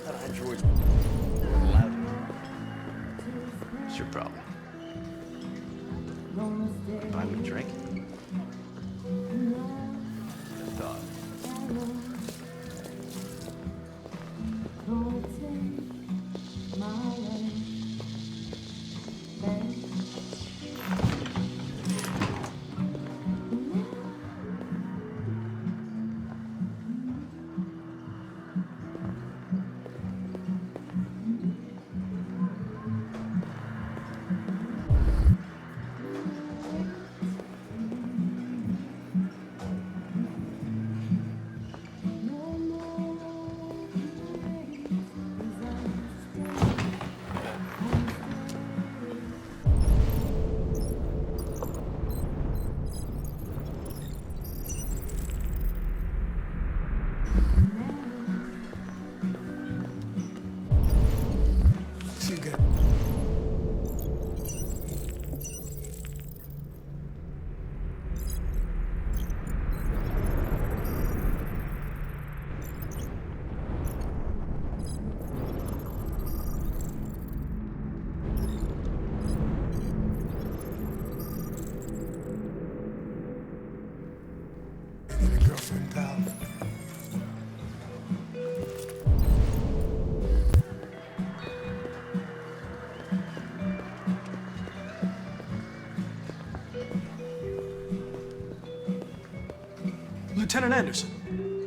That android wasn't allowed here. It's your problem. Fine with a drink? I thought. Lieutenant Anderson,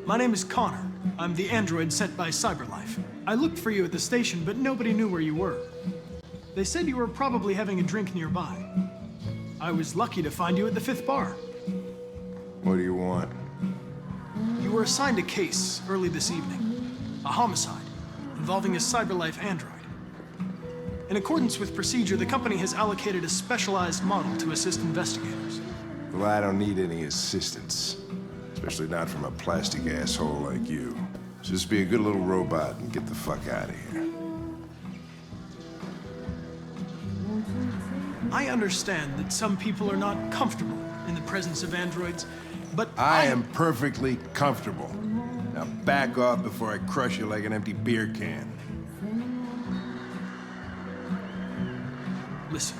my name is Connor. I'm the android sent by CyberLife. I looked for you at the station, but nobody knew where you were. They said you were probably having a drink nearby. I was lucky to find you at the 5th bar. What do you want? You were assigned a case early this evening. A homicide involving a CyberLife android. In accordance with procedure, the company has allocated a specialized model to assist investigators. Well, I don't need any assistance. Especially not from a plastic asshole like you. Just be a good little robot and get the fuck out of here. I understand that some people are not comfortable in the presence of androids, but I am perfectly comfortable. Now back off before I crush you like an empty beer can. Listen,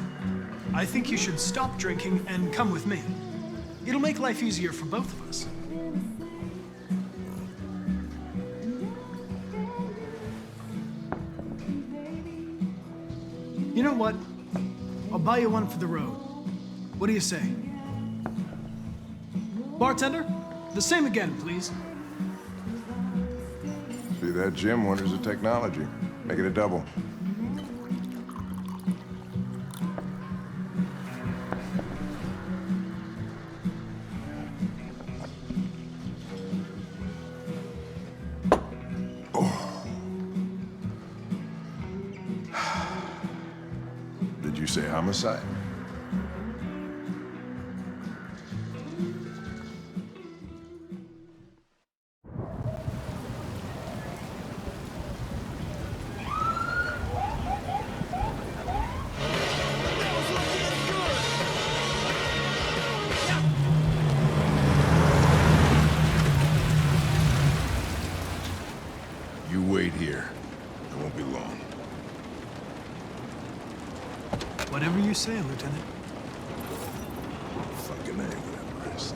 I think you should stop drinking and come with me. It'll make life easier for both of us. You know what? I'll buy you one for the road. What do you say? Bartender, the same again, please. See that, Jim? Wonders of technology. Make it a double. Did you say homicide? You wait here. I won't be long. Whatever you say, Lieutenant. Fucking A, whatever I say.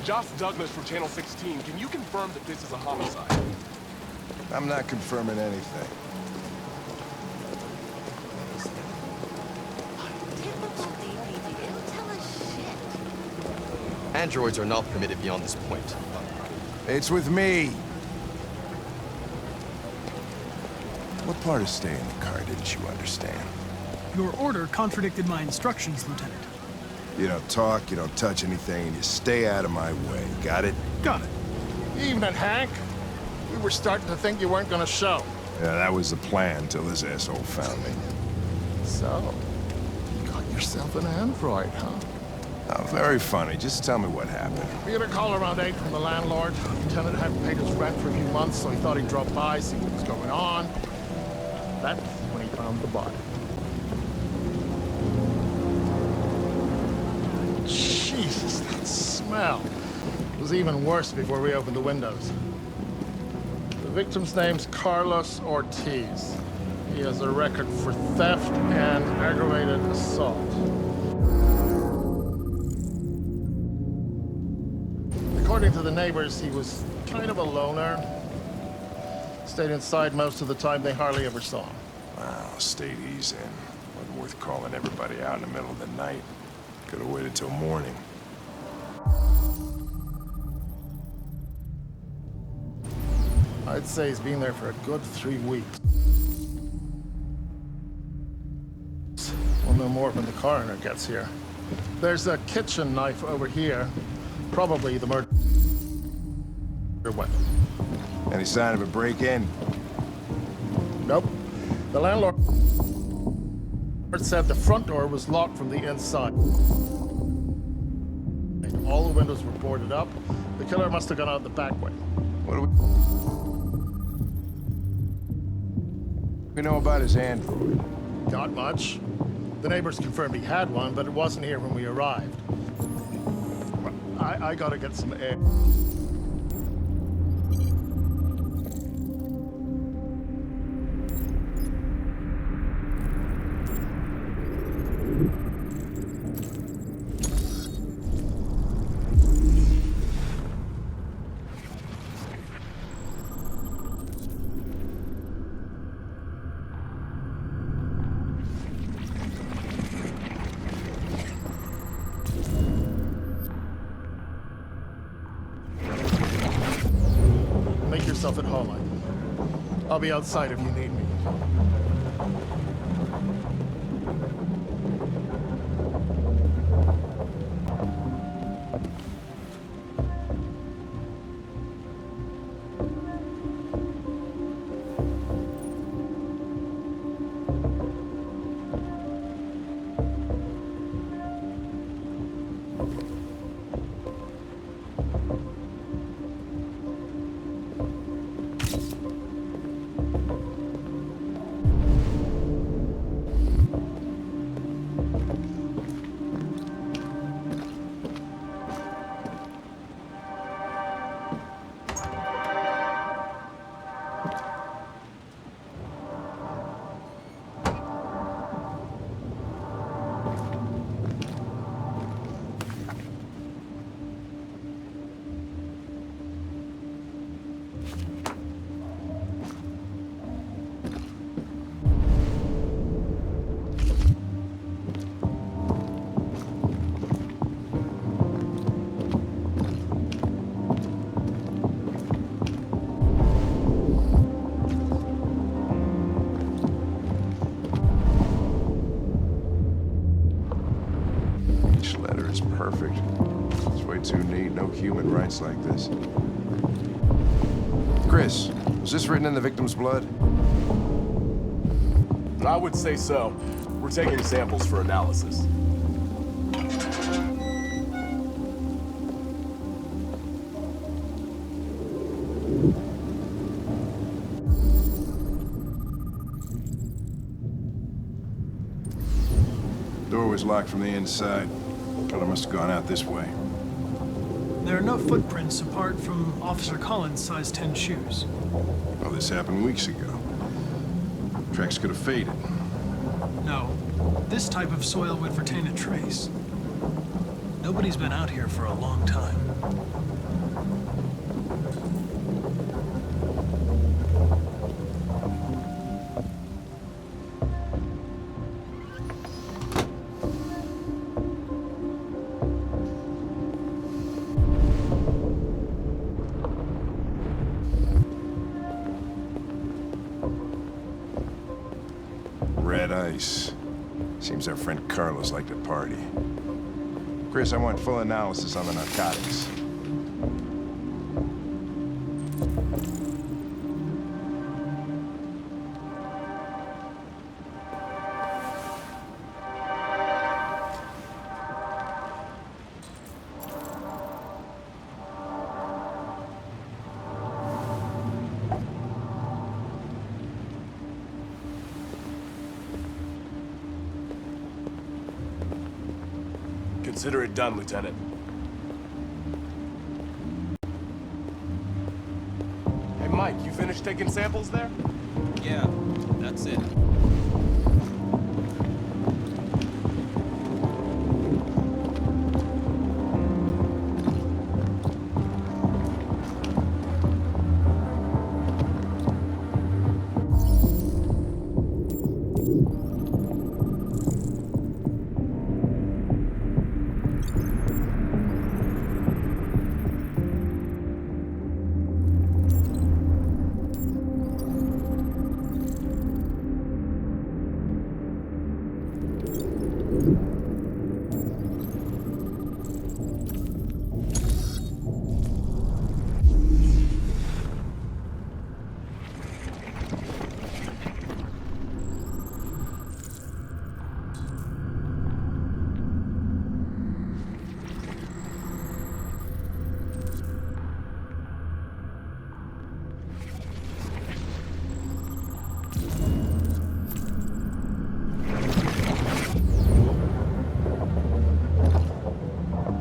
Josh Douglas from Channel 16. Can you confirm that this is a homicide? I'm not confirming anything. Androids are not permitted beyond this point. It's with me. What part of staying in the car didn't you understand? Your order contradicted my instructions, Lieutenant. You don't talk, you don't touch anything, and you stay out of my way. Got it? Got it. Evening, Hank. We were starting to think you weren't gonna show. Yeah, that was the plan till this asshole found me. So, you got yourself an android, huh? Oh, very funny. Just tell me what happened. We had a call around 8 from the landlord. The tenant hadn't paid his rent for a few months, so he thought he'd drop by, see what was going on. That's when he found the body. Jesus, that smell. It was even worse before we opened the windows. The victim's name's Carlos Ortiz. He has a record for theft and aggravated assault. According to the neighbors, he was kind of a loner. Stayed inside most of the time. They hardly ever saw him. Wow, stayed easy. Wasn't worth calling everybody out in the middle of the night. Could have waited till morning. I'd say he's been there for a good 3 weeks. We'll know more when the coroner gets here. There's a kitchen knife over here. Probably the murder weapon. Any sign of a break-in? Nope. The landlord said the front door was locked from the inside. All the windows were boarded up. The killer must have gone out the back way. What do we know about his android? Not much. The neighbors confirmed he had one, but it wasn't here when we arrived. I gotta get some air. Make yourself at home. I'll be outside if you need me. Each letter is perfect. It's way too neat. No human writes like this. Chris, was this written in the victim's blood? I would say so. We're taking samples for analysis. Door was locked from the inside. Killer must have gone out this way. There are no footprints apart from Officer Collins' size 10 shoes. Well, this happened weeks ago. Tracks could have faded. No, this type of soil would retain a trace. Nobody's been out here for a long time. Red ice. Seems our friend Carlos liked to party. Chris, I want full analysis on the narcotics. Consider it done, Lieutenant. Mike, you finished taking samples there? Yeah, that's it.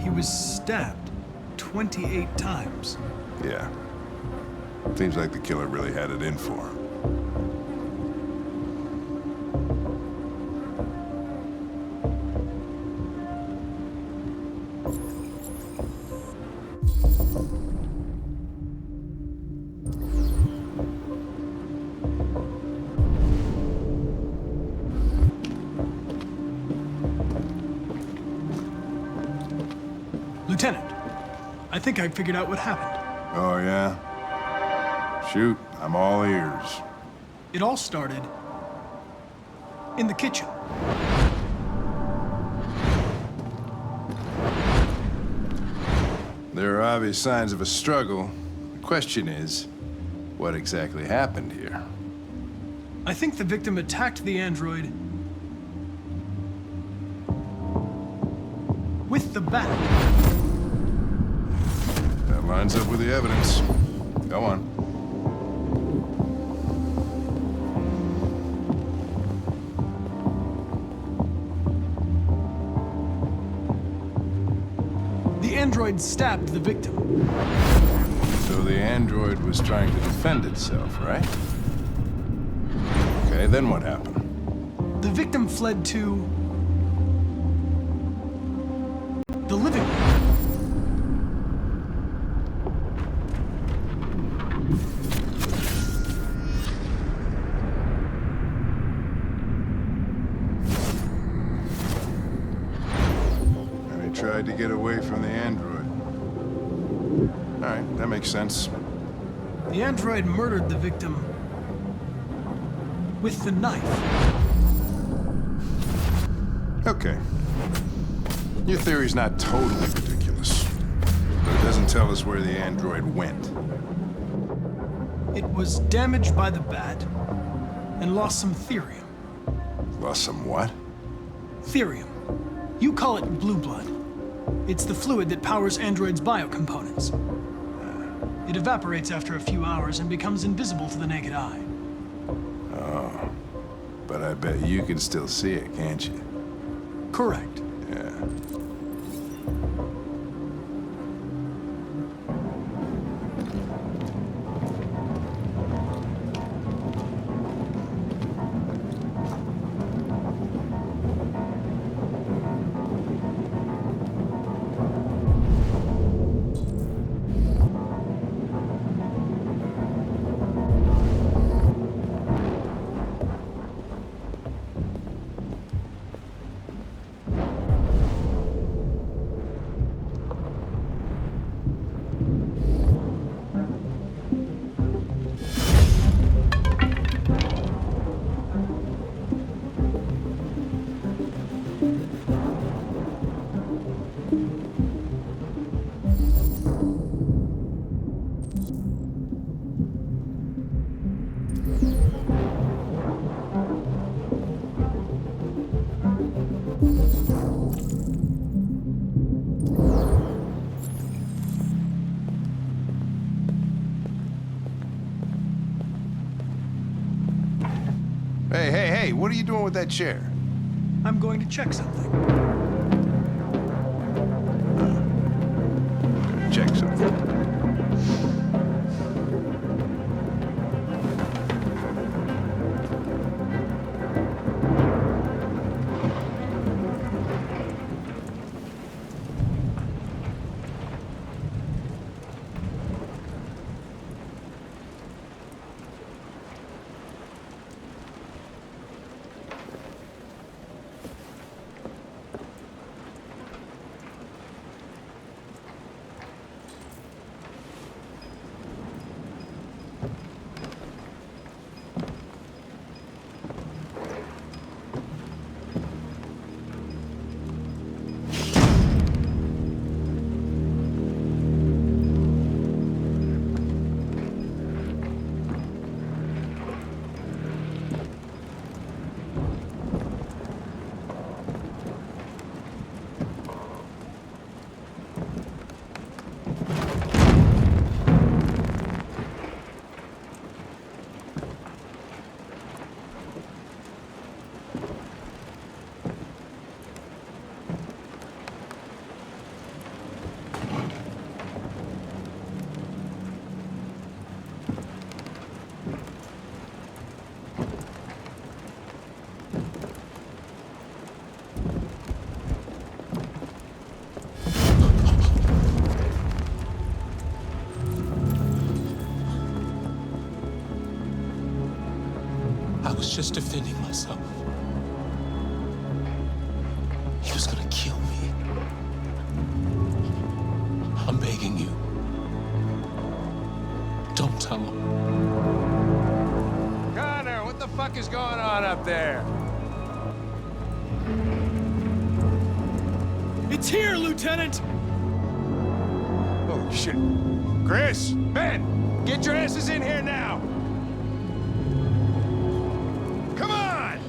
He was stabbed 28 times. Yeah. Seems like the killer really had it in for him. Lieutenant, I think I figured out what happened. Oh, yeah? Shoot, I'm all ears. It all started in the kitchen. There are obvious signs of a struggle. The question is, what exactly happened here? I think the victim attacked the android with the bat. That lines up with the evidence. Go on. The android stabbed the victim. So the android was trying to defend itself, right? Okay, then what happened? The victim fled to the living room. And he tried to get away from the android. All right, that makes sense. The android murdered the victim with the knife. Okay. Your theory's not totally ridiculous, but it doesn't tell us where the android went. It was damaged by the bat and lost some therium. Lost some what? Therium. You call it blue blood. It's the fluid that powers androids' biocomponents. It evaporates after a few hours and becomes invisible to the naked eye. Oh. But I bet you can still see it, can't you? Correct. Yeah. Hey, what are you doing with that chair? I'm going to check something. Check something. was just defending myself. He was gonna kill me. I'm begging you. Don't tell him. Connor, what the fuck is going on up there? It's here, Lieutenant! Oh, shit. Chris, Ben, get your asses in here now! Come on!